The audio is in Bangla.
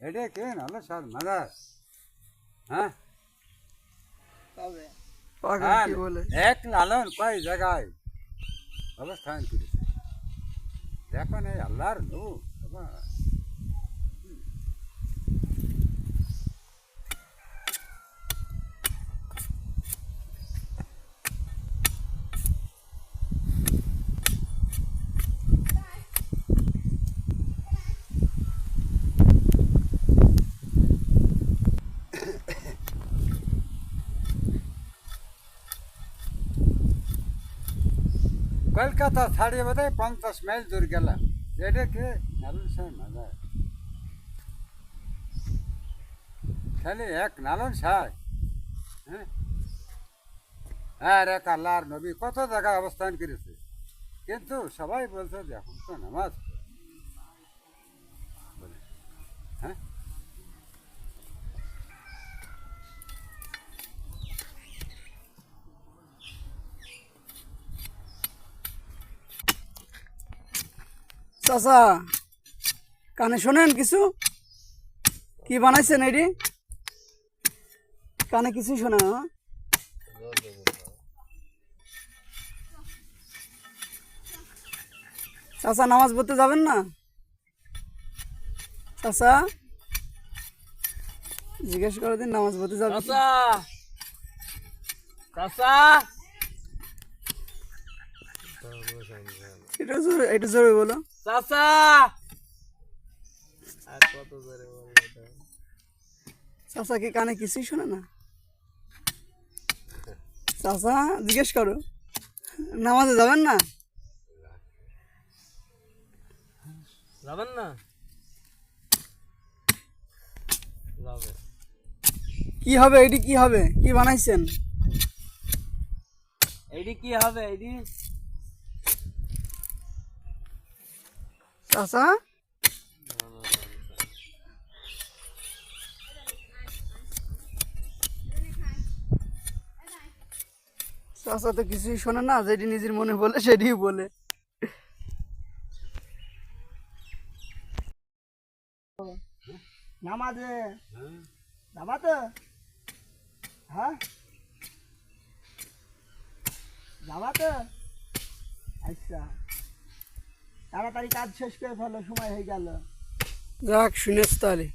এটা কে নাহলে স্যার মজা হ্যাঁ পাগল কি বলে এক লালন কয় জায়গায় অবস্থান করেছে দেখো না আল্লাহর নূর বাবা কলকাতা ছাড়িয়ে বোধ হয় 50 মাইল দূর গেলাম এটা কে নালন সাহেব মজা খালি এক নালন সাহেব হ্যাঁ আর এক আল্লাহর নবী কত জায়গায় অবস্থান করেছে কিন্তু সবাই বলছে যে এখন তো নামাজ বলে হ্যাঁ চাচা কানে শোনেন কিছু কি বানাইছেন এটি কানে কিছু শোনে না চাচা নামাজ পড়তে যাবেন না চাচা জিজ্ঞেস করে দিন নামাজ পড়তে যাবেন এটা জোরে বলো চাচা কি কানে কিছুই শোনে না চাচা জিজ্ঞেস করো নামাজে যাবেন না কি হবে এটি কি হবে কি বানাইছেন চাচা চাচা তো কিছুই শোনে না যেটি নিজের মনে বলে সেটি বলে নামাজে যাবা তো হ্যাঁ যাবা তো আচ্ছা তাড়াতাড়ি কাজ শেষ করে ফেলো সময় হয়ে গেল যাক শুনেছ তাহলে